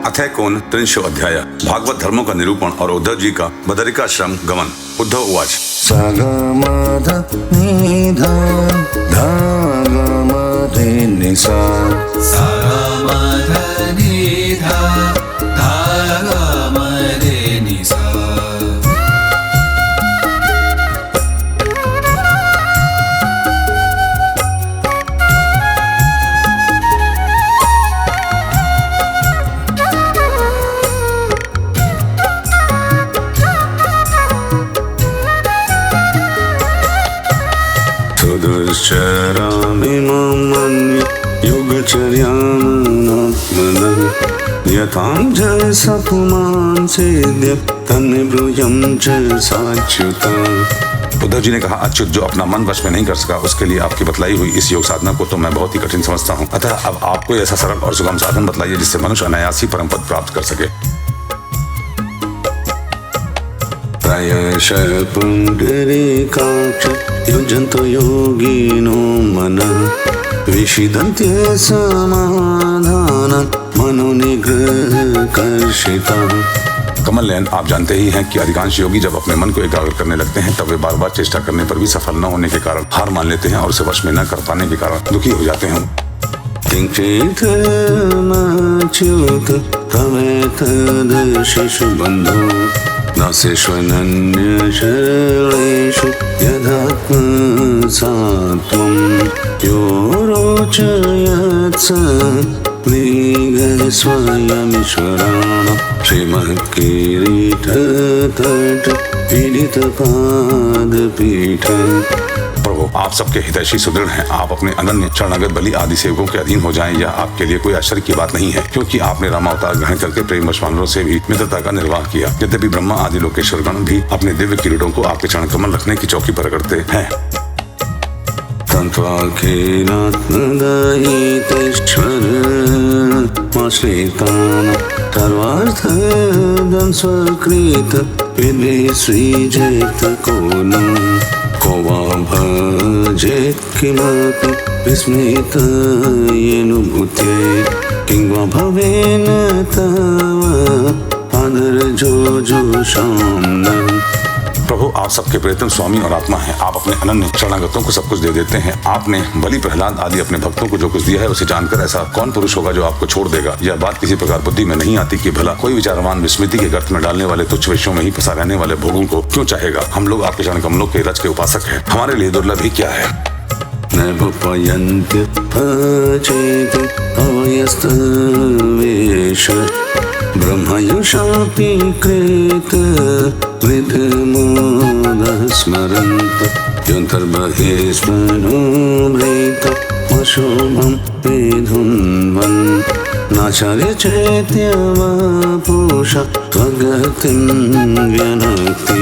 अथैकोन त्रिंशो अध्याय भागवत धर्मों का निरूपण और उद्धव जी का बदरिकाश्रम गमन। उद्धव उवाच यथां जैसा पुमान सेद्य तन्निब्रूयं च साच्युता। उद्धव जी ने कहा, अच्युत, जो अपना मन वश में नहीं कर सका उसके लिए आपकी बतलाई हुई इस योग साधना को तो मैं बहुत ही कठिन समझता हूँ। अतः अब आपको ऐसा सरल और सुगम साधन बतलाइए जिससे मनुष्य अनायास ही परम पद प्राप्त कर सके। प्रायशः पुण्डरीकाक्ष युज्यन्तो योगिनो मनः विषिदन्त्य समाधानं मनोनिग्रहकर्षिता। कमल नयन, आप जानते ही हैं कि अधिकांश योगी जब अपने मन को एकाग्र करने लगते हैं तब वे बार बार चेष्टा करने पर भी सफल न होने के कारण हार मान लेते हैं और उसे वश में न कर पाने के कारण दुखी हो जाते हैं। नासेष्वनन्यशरणेषु यदात्मसात्वं यो रोचयत्स स्वयमीश्वराणां श्रीमत्किरीटतट पीडितपादपीठम्। प्रभु, आप सबके हितैषी सुदृढ़ हैं। आप अपने अनन्य शरणागत बलि आदि सेवकों के अधीन हो जाएं, यह आपके लिए कोई आश्चर्य की बात नहीं है, क्योंकि आपने रामावतार ग्रहण करके प्रेमवश वानरों से भी मित्रता का निर्वाह किया। यद्यपि ब्रह्मा आदि लोकेश्वरगण भी अपने दिव्य किरीटों को आपके चरण कमल रखने की चौकी पर रगड़ते हैं। सर्वार्थदं स्वकृत विश्रीजेत कोनो को वा भजेत् किमपि विस्मृतयेनुभूते किं वा भवेन तव आदरजोजुषाम्नः। प्रभु, आप सबके प्रियतम स्वामी और आत्मा हैं। आप अपने अनन्य शरणागतों को सब कुछ दे देते हैं। आपने बलि, प्रहलाद आदि अपने भक्तों को जो कुछ दिया है उसे जानकर ऐसा कौन पुरुष होगा जो आपको छोड़ देगा। यह बात किसी प्रकार बुद्धि में नहीं आती कि भला कोई विचारवान विस्मृति के गर्त में डालने वाले तुच्छ विषयों में ही फंसा रहने वाले भोगों को क्यों चाहेगा। हम लोग आपके चरण कमलों के रज के उपासक हैं, हमारे लिए दुर्लभ ही क्या है। ब्रह्मयुषापि कृत वृद्धमोदः स्मरन्त योऽन्तर्बहिस्मनोभृत अशोभं विधुन्वन् नाचार्य चैत्यवपुषा त्वगतिं व्यनक्ति।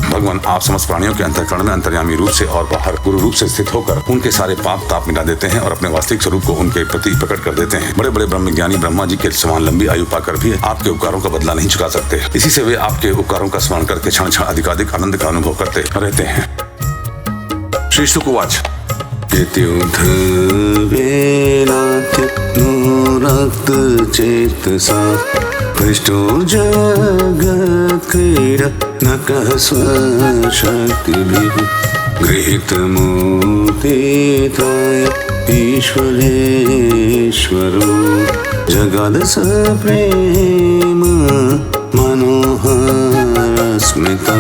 भगवान, आप समस्त प्राणियों के अंतःकरण में अंतर्यामी रूप से और बाहर गुरु रूप से स्थित होकर उनके सारे पाप ताप मिटा देते हैं और अपने वास्तविक स्वरूप को उनके प्रति प्रकट कर देते हैं। बड़े बड़े ब्रह्मज्ञानी ब्रह्मा जी के समान लंबी आयु पाकर भी आपके उपकारों का बदला नहीं चुका सकते। इसी से वे आपके उपकारों का स्मरण करके क्षण क्षण अधिकाधिक आनंद का अनुभव करते रहते हैं। श्री शुक उवाच रक्तचेतसा पृष्ठो जगत्क्रीडा न कः स्वशक्तिभिः गृहीतमूर्तिताय ईश्वरेश्वरो जगाद सप्रेम मनोहर स्मिता।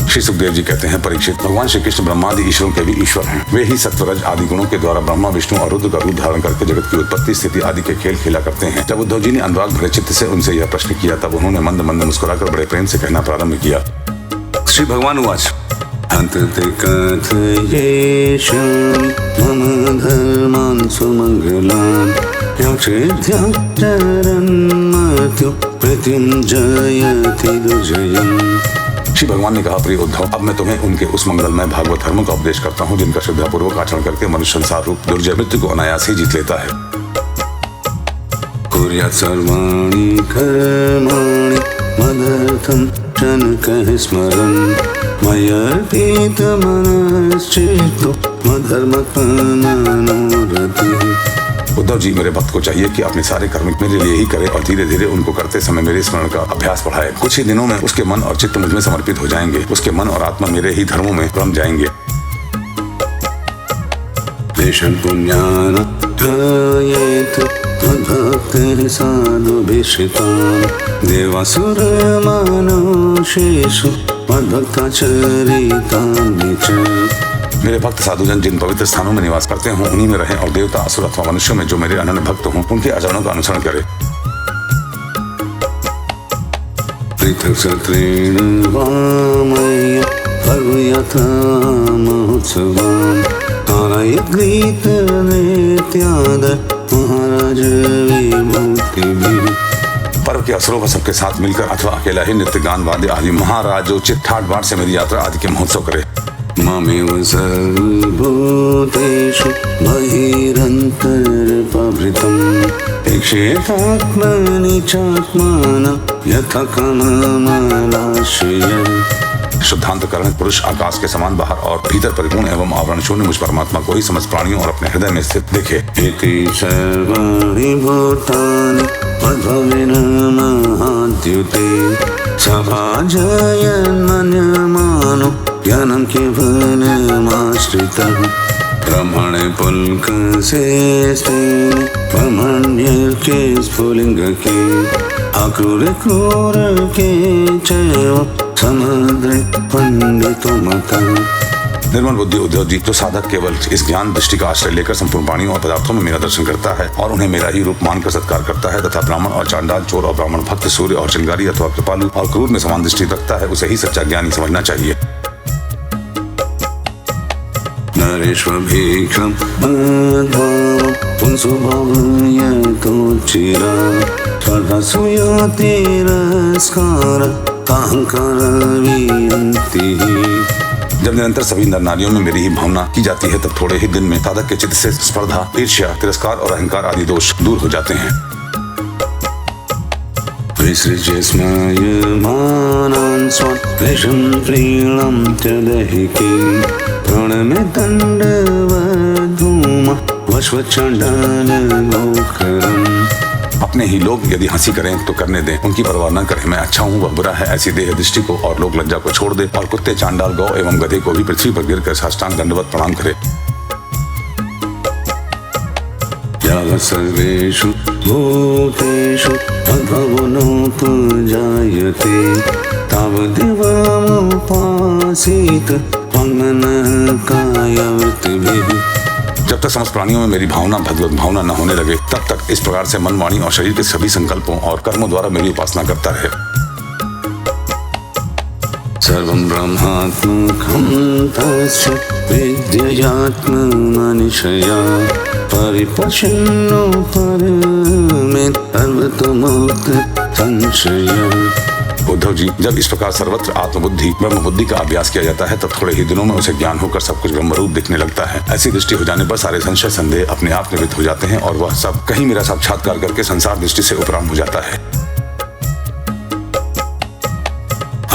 श्री सुखदेव जी कहते हैं, परीक्षित, भगवान श्री कृष्ण ब्रह्मादि ईश्वरों के भी ईश्वर हैं। वे ही सत्वरज आदि गुणों के द्वारा ब्रह्मा, विष्णु और रुद्र का रूप धारण करके जगत की उत्पत्ति, स्थिति आदि के खेल खेला करते हैं। जब उद्धव जी ने अनुराग भरे चित्त से उनसे यह प्रश्न किया तब उन्होंने मंद मंद मुस्कुराकर बड़े प्रेम से कहना प्रारंभ किया। श्री भगवान उवाच हन्तते कथयेषां मम धर्मान् सुमङ्गलान् यक्षेभ्यः चरन्मर्त्यो मृत्युञ्जयति दुर्जयम्। श्री भगवान ने कहा, प्रिय उद्धव, अब मैं तुम्हें उनके उस मंगलमय भागवत धर्म का उपदेश करता हूँ जिनका श्रद्धापूर्वक आचरण करके मनुष्य संसार रूप दुर्जय मृत्यु को अनायास ही जीत लेता है। कुर्यात् सर्वाणि कर्माणि मदर्थं जनकः स्मरन् मय्यर्पितमनश्चित्तो मद्धर्मफलमनोरतिः। उद्धव जी, मेरे भक्त को चाहिए कि अपने सारे कर्म मेरे लिए ही करे और धीरे धीरे उनको करते समय मेरे स्मरण का अभ्यास बढ़ाए। कुछ ही दिनों में उसके मन और चित्त मुझमें समर्पित हो जाएंगे। उसके मन और आत्मा मेरे ही धर्मों में रम जाएंगे। देशं पुण्यान ध्यायेत् मद्भक्तिः साधुभिषितान् देवासुरमानुषेषु मद्भक्ताचरितानि च। मेरे भक्त साधुजन जिन पवित्र स्थानों में निवास करते हों उन्हीं में रहें और देवता, असुर अथवा मनुष्यों में जो मेरे अनन्य भक्त हों उनके आचरणों का अनुसरण करें। पृथक् सत्रेण वामय पर्वयथा महोत्सवान् तारयद्गीतनृत्याद महाराज विभूतिभिः। पर्व के अवसरों पर सबके साथ मिलकर अथवा अकेला ही नृत्य, गान, वाद्य आदि महाराजोचित ठाट बाट से मेरी यात्रा आदि के महोत्सव करे। ममेव सर्वभूतेषु बहिरन्तरपभृतम् इक्षेपात्मनि चात्मानं यथा कमलाश्रय। शुद्धांतकरण पुरुष आकाश के समान बाहर और भीतर परिपूर्ण एवं आवरण शून्य मुझ परमात्मा को ही समस्त प्राणियों और अपने हृदय में स्थित देखे। इति सर्वाणि भूतानि मद्भवेन महाद्युते सभाजयन्मन्यमानो ज्ञानं केवलमाश्रितः ब्रह्मणे पुल्कसे स्तेन ब्रह्मण्यर्के स्फुलिङ्गके अक्रूरे क्रूरके चैव समुद्रे पंडितो मतः। निर्मल बुद्धि उद्धव जी, जो साधक केवल इस ज्ञान दृष्टि का आश्रय लेकर संपूर्ण प्राणियों और पदार्थों में मेरा दर्शन करता है और उन्हें मेरा ही रूप मानकर सत्कार करता है तथा ब्राह्मण और चांडाल, चोर और ब्राह्मण भक्त, सूर्य और चिंगारी अथवा कृपालु और क्रूर में समान दृष्टि रखता है, उसे ही सच्चा ज्ञानी समझना चाहिए। नरेष्वभीक्षं मद्भावं पुंसुभावयतोचिरा सर्वसूयतिरस्कार अहंकार वियन्तिः। जब निरंतर सभी नर नारियों में मेरी ही भावना की जाती है तब थोड़े ही दिन में साधक के चित्त से स्पर्धा, ईर्ष्या, तिरस्कार और अहंकार आदि दोष दूर हो जाते हैं। विसृज्य स्मयमानान् स्वान् वेषं प्रीणं च दहिके प्रणमे दण्डवधूमः वश्वचण्डालगोखरम्। अपने ही लोग यदि हंसी करें तो करने दें, उनकी परवाह न करें। मैं अच्छा हूँ, वह बुरा है, ऐसी देह दृष्टि को और लोक लज्जा को छोड़ दे और कुत्ते, चांडाल, गौ एवं गधे को भी पृथ्वी पर गिरकर साष्टांग दंडवत प्रणाम करे। यावत् सर्वेषु भूतेषु मद्भवो नोपजायते तावदेवमुपासीत मग्नः कायवृत्तिभिः। जब तक समस्त प्राणियों में मेरी भावना, भगवत भावना न होने लगे तब तक इस प्रकार से मन, वाणी और शरीर के सभी संकल्पों और कर्मों द्वारा मेरी उपासना करता रहे। सर्वं ब्रह्मात्मकं तस्य विद्ययात्ममनिषया परिपश्यन्नो परमे सर्वतोमुक्त संशयः। उद्धव जी, जब इस प्रकार सर्वत्र आत्मबुद्धि, ब्रह्म बुद्धि का अभ्यास किया जाता है तब थोड़े ही दिनों में उसे ज्ञान होकर सब कुछ ब्रह्म रूप दिखने लगता है। ऐसी दृष्टि हो जाने पर सारे संशय, संदेह अपने आप निवृत्त हो जाते हैं और वह सब कहीं मेरा साक्षात्कार करके संसार दृष्टि से उपराम हो जाता है।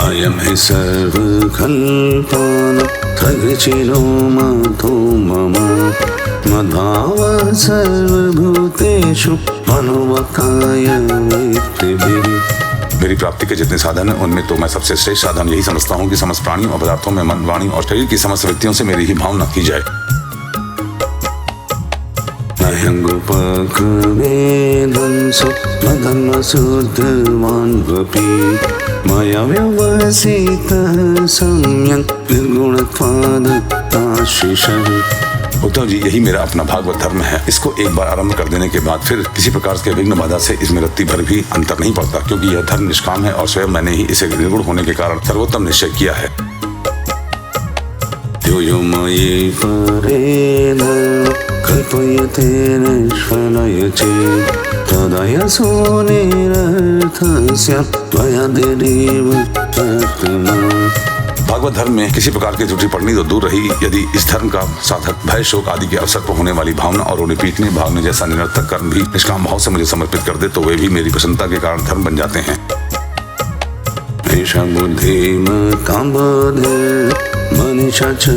अयं हि सर्वकल्पानां प्रकृतिलो मतो मम मद्भावः सर्वभूतेषु मनोवकाय वृत्तिभिः। मेरी प्राप्ति के जितने साधन हैं उनमें तो मैं सबसे श्रेष्ठ साधन यही समझता हूँ कि समस्त प्राणियों और पदार्थों में मन, वाणी और शरीर की समस्त वृत्तियों से मेरी ही भावना की जाए। नयङ्गोपक्रमेदंसो मदन्वशुद्धवान्वपि मया व्यवसितः सम्यक् निर्गुणत्वादाशिषः। उद्धव जी, यही मेरा अपना भागवत धर्म है। इसको एक बार आरंभ कर देने के बाद फिर किसी प्रकार के विघ्न बाधा से इसमें रत्ती भर भी अंतर नहीं पड़ता, क्योंकि यह धर्म निष्काम है और स्वयं मैंने ही इसे निर्गुण होने के कारण सर्वोत्तम निश्चय किया है। यो यो मयि परेण कल्पयते निष्फलाय चेत् तदा यशो निरर्थस्य त्वया देव तत्त्वना। भागवत धर्म में किसी प्रकार की त्रुटि पड़नी तो दूर रही, यदि इस धर्म का साधक भय, शोक आदि के अवसर पर होने वाली भावना और उन्हें पीटने, भागने जैसा निरर्थक कर्म भी निष्काम भाव से मुझे समर्पित कर दे तो वे भी मेरी प्रसन्नता के कारण धर्म बन जाते हैं। एषा बुद्धिमतां बोधे मनीषा च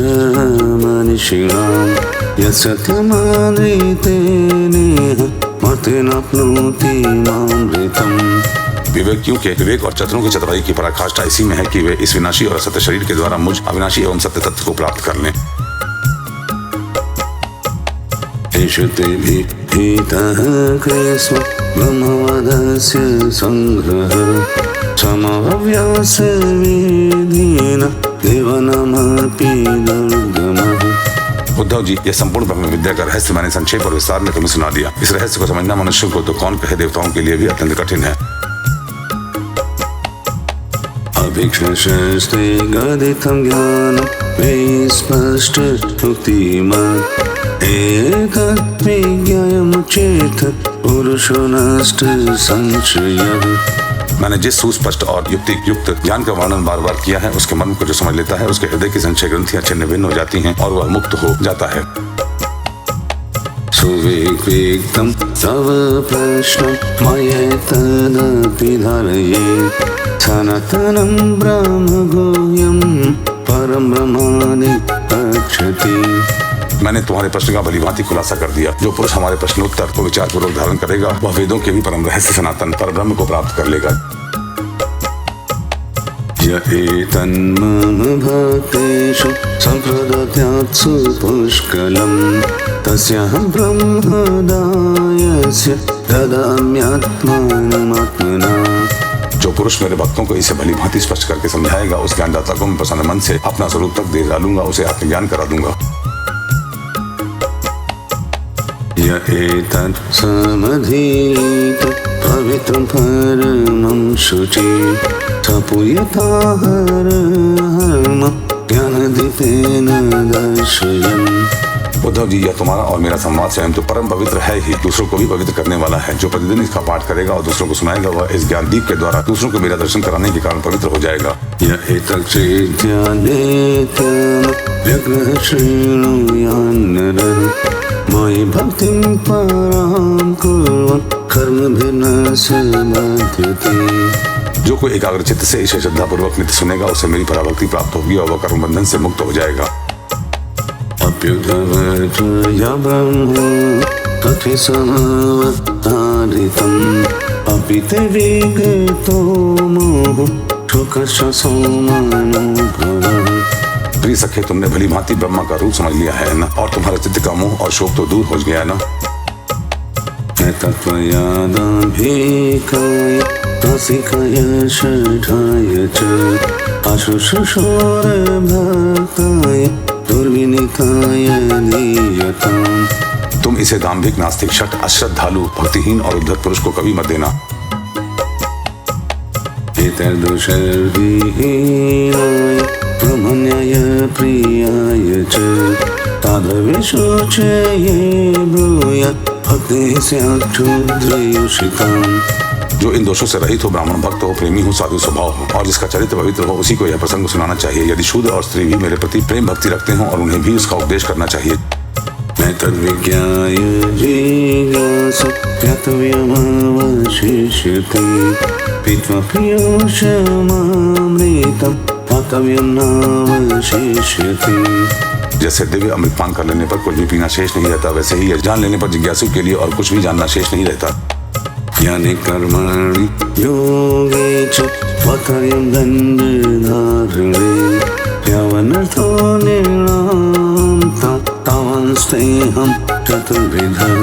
मनीषिणां यत्सत्यमृते नेह मतेनाप्नोति मामृतम्। विवेकियों के विवेक और चतुरों की चतुराई की पराकाष्ठा इसी में है कि वे इस विनाशी और असत्य शरीर के द्वारा मुझ अविनाशी एवं सत्य तत्व को प्राप्त कर लें। ईशतेभिहितः कृष्ण ब्रह्मवादस्य संग्रहः समव्यासविधिना देवानामपि दुर्गमः। उद्धव जी, यह संपूर्ण ब्रह्म विद्या का रहस्य मैंने संक्षेप और विस्तार में तुम्हें सुना दिया। इस रहस्य को समझना मनुष्यों को तो कौन कहे, देवताओं के लिए भी अत्यंत कठिन है। अभिक्षशस्ते गदितं ज्ञानं विस्पष्टोक्तिमत् एतद्विज्ञायमुचेत पुरुषो नष्ट संशयः। मैंने जिस सुस्पष्ट और युक्ति युक्त ज्ञान का वर्णन बार बार किया है, उसके मर्म को जो समझ लेता है, उसके हृदय की संशय ग्रंथियां छिन्न भिन्न हो जाती हैं और वह मुक्त हो जाता है। सुविक्तं तव प्रश्नं मयैतदपि धारयेत् सनातनं ब्रह्म गुह्यं परं ब्रह्मादि कक्षति। मैंने तुम्हारे प्रश्न का भलीभांति खुलासा कर दिया। जो पुरुष हमारे प्रश्नोत्तर को विचारपूर्वक धारण करेगा, वह वेदों के भी परम रहस्य सनातन पर ब्रह्म को प्राप्त कर लेगा। य एतन्मम भक्तेषु सम्प्रदत्यात्सु पुष्कलम् तस्याहं ब्रह्मदायस्य ददाम्यात्मानमात्मना। जो पुरुष मेरे भक्तों को इसे भलीभांति स्पष्ट करके समझाएगा, उस ज्ञानदाता को मैं प्रसन्न मन से अपना स्वरूप तक दे डालूंगा, उसे आत्मज्ञान करा दूंगा। य एतत् समधीत पवित्रं परमं शुचि तपूयताहरहर्म ज्ञानदीपेन दर्शयन्। उद्धव जी, यह तुम्हारा और मेरा संवाद स्वयं तो परम पवित्र है ही, दूसरों को भी पवित्र करने वाला है। जो प्रतिदिन इसका पाठ करेगा और दूसरों को सुनाएगा, वह इस ज्ञान दीप के द्वारा दूसरों को मेरा दर्शन कराने के कारण पवित्र हो जाएगा। य एतच्चेत्यानेत्यं व्यग्रः शृणुयान्नरः मयि भक्तिं परां कुर्वन् कर्मभिर्न स बध्यते। जो कोई एकाग्रचित्त से इसे श्रद्धापूर्वक नित्य सुनेगा, उसे मेरी पराभक्ति प्राप्त होगी और वह कर्म बंधन से मुक्त हो जाएगा। अप्युद्धवर्त्वया ब्रह्म तथे समवतारितम् अपि ते विगतो मोह शोकश्च सोमानुभवः। प्रिय सखे, तुमने भली भांति ब्रह्मा का रूप समझ लिया है ना, और तुम्हारे चित्त का मोह और शोक तो दूर हो गया ना। तत्त्वयादाभिकाय रसिकाय षठाय च आशुशोरभक्ताय दुर्विनीताय दीयताम्। तुम इसे दाम्भिक, नास्तिक, शठ, अश्रद्धालु, भक्तिहीन और उद्धत पुरुष को कभी मत देना। एतद्दोषर्विहीनाय ब्रह्मण्याय प्रियाय च तादृशोचये ब्रूयात् भक्तिः स्यात् क्षुद्रयोषिताम्। जो इन दोषों से रहित हो, ब्राह्मण भक्त हो, प्रेमी हो, साधु स्वभाव हो और जिसका चरित्र पवित्र हो, उसी को यह प्रसंग सुनाना चाहिए। यदि शूद्र और स्त्री भी मेरे प्रति प्रेम भक्ति रखते हो और उन्हें भी उसका उपदेश करना चाहिए। मैं तद्विज्ञाय जिज्ञासु ज्ञातव्यमवशिष्यते पीत्वा पीयूषममृतं पातव्यं नावशिष्यते। जैसे दिव्य अमृत पान कर लेने पर कुछ भी पीना शेष नहीं रहता, वैसे ही जान लेने पर जिज्ञासु के लिए और कुछ भी जानना शेष नहीं रहता। ज्ञाने कर्मणि योगे च वक्रयं दण्डधारणे यावनर्थो निर्णां तावन्स्तेऽहं चतुर्विधः।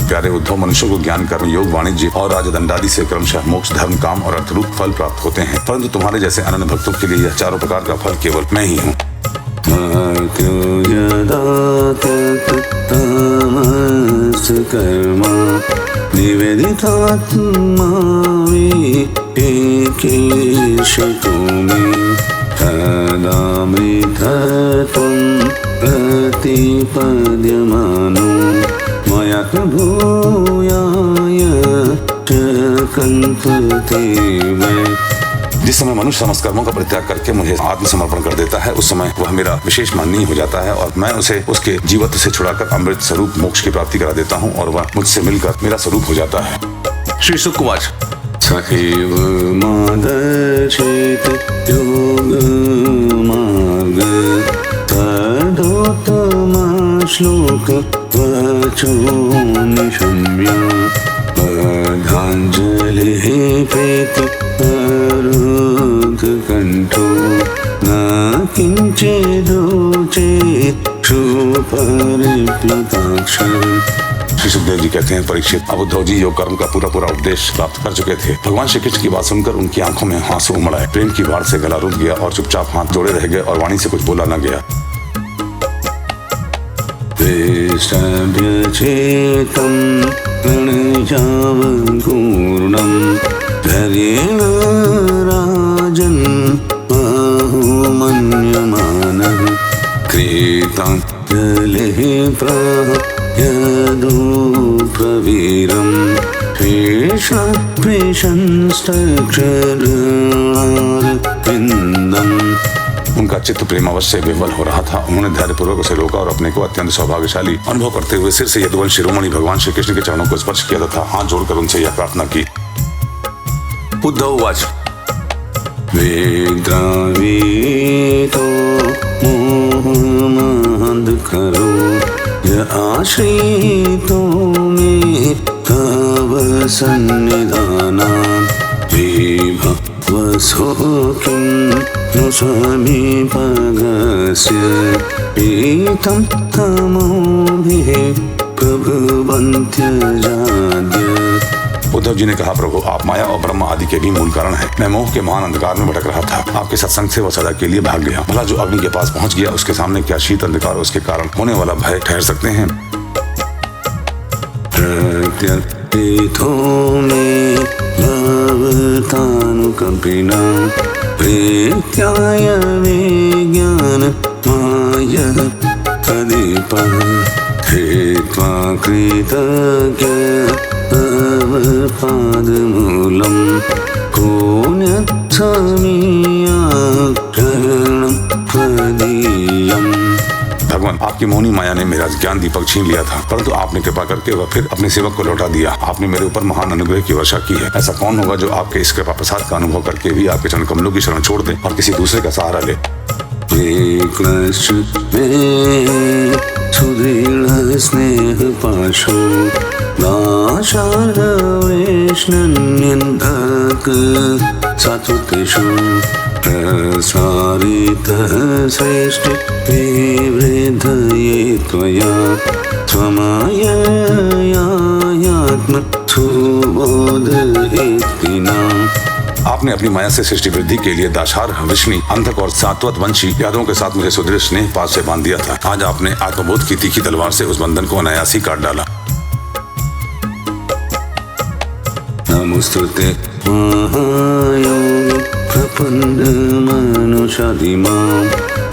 प्यारे उद्धव, मनुष्यों को ज्ञान, कर्म, योग, वाणिज्य और राजदंडादि से क्रमशः मोक्ष, धर्म, काम और अर्थरूप फल प्राप्त होते हैं, परंतु तुम्हारे जैसे अनन्य भक्तों के लिए यह चारों प्रकार का फल केवल मैं ही हूँ। कर्म निवेदितात्मा विकेशितो मे तदामृतत्वं प्रतिपद्यमानो मया भूयाय च कल्पते वै। जिस समय मनुष्य समस्त कर्मों का परित्याग करके मुझे आत्मसमर्पण कर देता है, उस समय वह मेरा विशेष माननीय हो जाता है और मैं उसे उसके जीवत्व से छुड़ाकर अमृत स्वरूप मोक्ष की प्राप्ति करा देता हूँ और वह मुझसे मिलकर मेरा स्वरूप हो जाता है। श्री शुक उवाच स एव मादर्शेत योगमार्ग तदोत्तमश्लोक वचो निशम्य बद्धाञ्जलिः प्रीति कण्ठो न किञ्चिदोचेत् सुपरिप्लुताक्ष। श्री सुखदेव जी कहते हैं, परीक्षित, अब उद्धव जी योग कर्म का पूरा उपदेश प्राप्त कर चुके थे। भगवान श्री कृष्ण की बात सुनकर उनकी आंखों में आंसू उमड़ आए। प्रेम की बाढ़ से गला रुक गया और चुपचाप हाथ जोड़े रह गए और वाणी से कुछ बोला न गया। वेष्टभ्यचेतं प्रणयावपूर्णं धैर्येण राजन् बहुमन्यमानः कृताञ्जलिः प्रयदो प्रवीरं कृष्णस्पर्शंस्तक्षरारविन्दम्। उनका चित्त प्रेमावश से विह्वल हो रहा था। उन्होंने धैर्यपूर्वक उसे रोका और अपने को अत्यंत सौभाग्यशाली अनुभव करते हुए सिर से यदुवंश शिरोमणि भगवान श्री कृष्ण के चरणों को स्पर्श किया तथा हाथ जोड़कर उनसे यह प्रार्थना की। उद्धव उवाच, वेद्रावीतो मोहमहंधकरो य आश्रितो मे तव सन्निधानात् विभवसो किं नु समीपगस्य पीतं तमोभिः प्रभुवन्त्यजाद्य। उद्धव जी ने कहा, प्रभु, आप माया और ब्रह्म आदि के भी मूल कारण हैं। मैं मोह के महान अंधकार में भटक रहा था। आपके सत्संग से वह सदा के लिए भाग गया। भला जो अग्नि के पास पहुंच गया, उसके सामने क्या शीत अंधकार उसके कारण होने वाला भय ठहर सकते हैं? प्रत्यर्पितो मे भवतानुकंपिना प्रीत्याय मे ज्ञान माया प्रदीपः हेत्वा कृतज्ञ तव पादमूलं पुण्यक्षमीयाक्षरणं प्रदीयम्। भगवान, आपकी मोहनी माया ने मेरा ज्ञान दीपक छीन लिया था, परंतु आपने कृपा करके वह फिर अपने सेवक को लौटा दिया। आपने मेरे ऊपर महान अनुग्रह की वर्षा की है। ऐसा कौन होगा जो आपके इस कृपा प्रसाद का अनुभव करके भी आपके चरण कमलों की शरण छोड़ दे और किसी दूसरे का सहारा ले? सुदृढ़ स्नेह पाशो दाशार्हवेष्णन्यन्तक सतुतेषु प्रसारितः श्रेष्ठ विवृद्धये त्वया स्वमाययात्म सुबोधयेतिना। आपने अपनी माया से सृष्टि वृद्धि के लिए दाशार्ह, विष्णु, अंधक और सात्वत वंशी यादवों के साथ मुझे सुदृढ़ स्नेह पास से बांध दिया था। आज आपने आत्मबोध की तीखी तलवार से उस बंधन को अनायास ही काट डाला। नमोस्तुते महायोगी प्रपन्नमनुषादिमां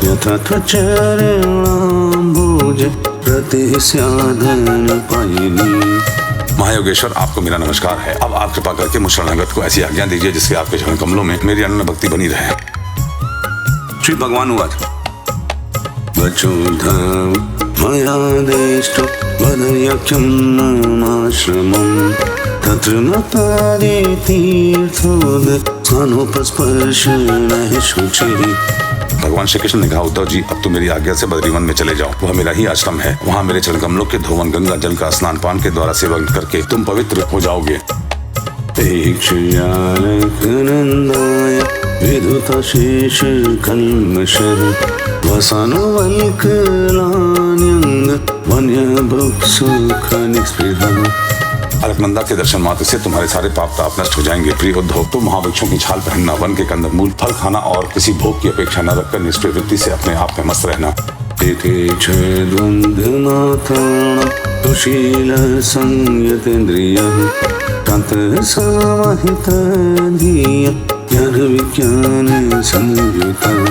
यथा चरणाम्बुज प्रतिस्यादन पायिनी। महायोगेश्वर, आपको मेरा नमस्कार है। अब आप कृपा करके मुझ शरणागत को ऐसी आज्ञा दीजिए जिससे आपके चरण कमलों में मेरी अनन्य भक्ति बनी रहे। श्री भगवान उवाच, वचोधव मया देष्टो वदयक्षं ममाश्रमं तत्र न तारेतीर्थोद अनुपस्पर्शनः शुचिः। भगवान श्री कृष्ण ने कहा, उद्धव जी, अब तुम मेरी आज्ञा से बद्रीवन में चले जाओ। वह मेरा ही आश्रम है। वहाँ मेरे चरण कमलों के धोवन गंगा जल का स्नान पान के द्वारा सेवन करके तुम पवित्र हो जाओगे। प्रेक्षयालकनन्दाय विधुतशेष कल्मषः वसनवल्कलान्यङ्ग वन्यभुक्सुखनिस्पृहः। अलकनंदा के दर्शन मात्र से तुम्हारे सारे पाप ताप नष्ट हो जाएंगे। प्रिय उद्धव, तुम महावृक्षों की छाल पहनना, वन के कंदमूल, फल खाना और किसी भोग की अपेक्षा न रखकर निष्प्रिय वृत्ति से अपने आप में मस्त रहना। सुशील संयतेन्द्रियः ततः समाहितधिय विज्ञान संयुतः।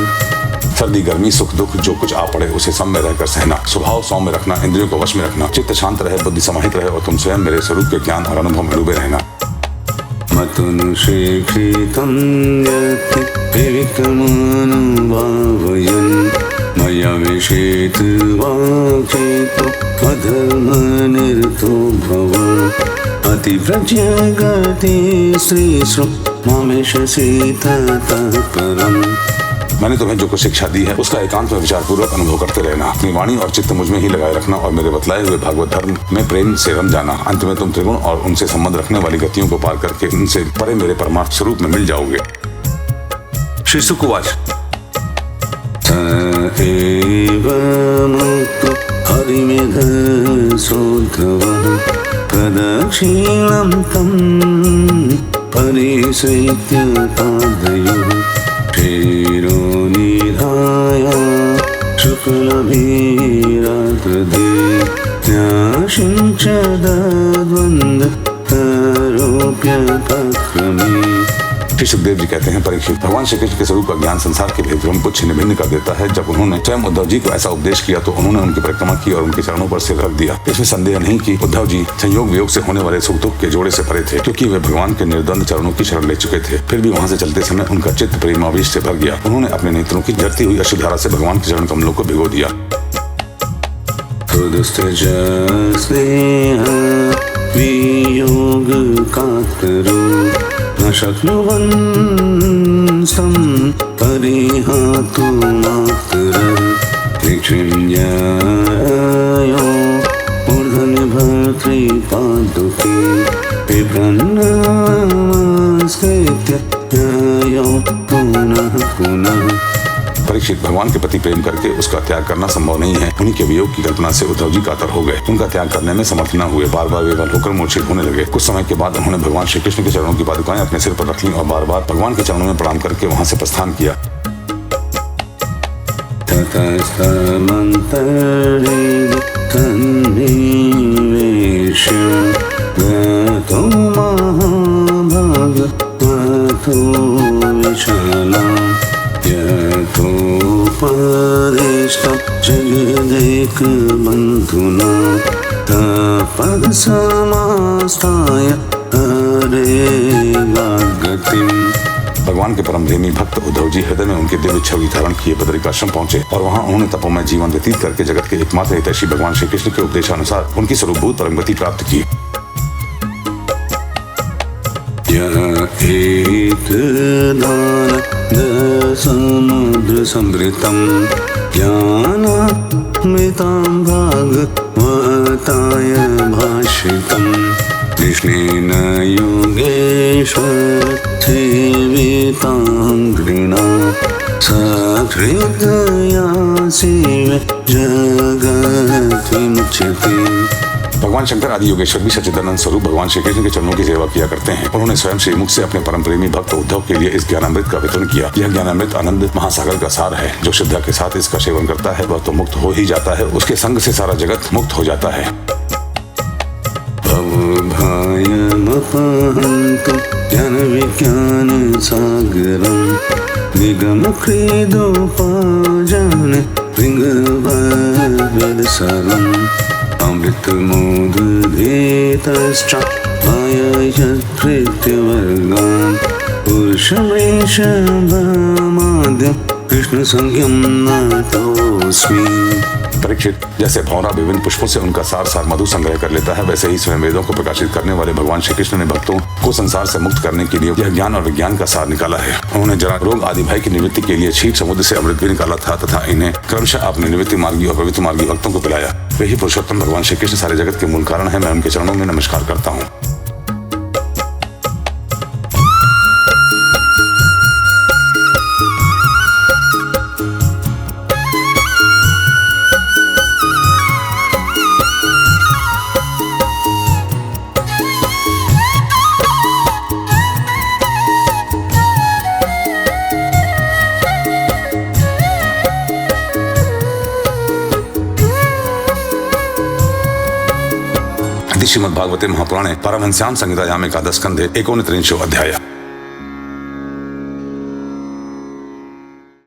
सर्दी, गर्मी, सुख, दुख जो कुछ आ पड़े उसे सम में रहकर सहना, स्वभाव सौम्य रखना, इंद्रियों को वश में रखना, चित्त शांत रहे, बुद्धि समाहित रहे और तुम स्वयं मेरे स्वरूप के ज्ञान और अनुभव में डूबे रहना। मतनुशेखितं यत् विविक्तमानुभावयन् मया विषेत वाचेतो अधर्मनिरतो भव अतिव्रज्य गति श्रीश्रु ममेश सीततः परम्। मैंने तुम्हें जो कुछ शिक्षा दी है उसका एकांत में विचार पूर्वक अनुभव करते रहना। अपनी वाणी और चित्त मुझ में ही लगाए रखना और मेरे बतलाए हुए भागवत धर्म में प्रेम से रम जाना। अंत में तुम त्रिगुण और उनसे संबंध रखने वाली गतियों को पार करके उनसे परे मेरे परमार्थ स्वरूप में मिल जाओगे। श्री शुक उवाच स एव मुक्तो हरिमेधसोद्धवः प्रदक्षिणं तं परिसृत्य पादयोः क्षीरोनिधाय शुक्लभीराकृते न्यासिञ्च दद्वन्द्वरोप्यपक्रमे। श्री सुखदेव जी कहते हैं, परीक्षित, भगवान श्री कृष्ण के स्वरूप का ज्ञान संसार के भेद को छिन्न भिन्न कर देता है। जब उन्होंने स्वयं उद्धव जी को ऐसा उपदेश किया तो उन्होंने उनकी परिक्रमा की और उनके चरणों पर सिर रख दिया। इसमें संदेह नहीं कि उद्धव जी संयोग वियोग से होने वाले सुख दुख के जोड़े से परे थे, क्योंकि वे भगवान के निर्द्वंद चरणों की शरण ले चुके थे। फिर भी वहां से चलते समय उनका चित्त प्रेमावेश से भर गया। उन्होंने अपने नेत्रों की झरती हुई अश्रुधारा से भगवान के चरण कमलों को भिगो दिया। वियोग कातरो न शक्नुवन्तं परिहातुमातरः दीक्षिण्यायो मूर्धन्यभर्तृपादुके बिभ्रन्नमस्कृत्य न्यायो पुनः पुनः। परीक्षित, भगवान के प्रति प्रेम करके उसका त्याग करना संभव नहीं है। उन्हीं के वियोग की कल्पना से उद्धव जी कातर हो गए। उनका त्याग करने में समर्थ न हुए, बार बार विवल होकर मूर्छित होने लगे। कुछ समय के बाद उन्होंने भगवान श्री कृष्ण के चरणों की पादुकाएं अपने सिर पर रख लीं और बार बार भगवान के चरणों में प्रणाम करके वहां से प्रस्थान किया। यथोपदिष्टं जगदेकबन्धुना तपदसमास्ताय हरेगागतिम्। भगवान के परम प्रेमी भक्त उद्धव जी हृदय में उनके दिव्य छवि धारण किए बदरिकाश्रम पहुंचे और वहां उन्होंने तपोमय जीवन व्यतीत करके जगत के एकमात्र हितैषी भगवान श्री कृष्ण के उपदेशानुसार उनकी स्वरूपभूत परम गति प्राप्त की। समुद्र समृतं ज्ञानामृतं भागवताय भाषितं कृष्णेन योगेश्वर सेवितां गृणा सकृतया सेव जगद्विमुच्यते। भगवान शंकर आदि योगेश्वर भी सच्चिदानंद स्वरूप भगवान श्री कृष्ण के चरणों की सेवा किया करते हैं। उन्होंने स्वयं श्रीमुख से अपने परम प्रेमी भक्त उद्धव के लिए इस ज्ञानामृत का वितरण किया। यह ज्ञानामृत आनंद महासागर का सार है। जो श्रद्धा के साथ इसका सेवन करता है वह तो मुक्त हो ही जाता है, उसके संग से सारा जगत मुक्त हो जाता है। भवभयमपहन्तु ज्ञान विज्ञान सागरं निगमक्रीडोपाजान भृङ्गवरदसरम् अमृतमोदधेतश्च माययत्प्रीत्यवर्गान् पुरुषवेषभमाद्यं कृष्णसंज्ञं नतोऽस्मि। परीक्षित, जैसे भौरा विभिन्न पुष्पों से उनका सार सार मधु संग्रह कर लेता है, वैसे ही स्वयं वेदों को प्रकाशित करने वाले भगवान श्री कृष्ण ने भक्तों को संसार से मुक्त करने के लिए यह ज्ञान और विज्ञान का सार निकाला है। उन्होंने जरा रोग आदि भय की निवृत्ति के लिए क्षीर समुद्र से अमृत भी निकाला था तथा इन्हें क्रमशः अपने निवृत्ति मार्गी और पवित्र मार्गी भक्तों को पिलाया। वही पुरुषोत्तम भगवान श्री कृष्ण सारे जगत के मूल कारण है। मैं उनके चरणों में नमस्कार करता हूँ। श्रीमद्भागवते महापुराणे पारमहंस्यां संहितायाम् एकादश स्कन्धे 39 अध्याय।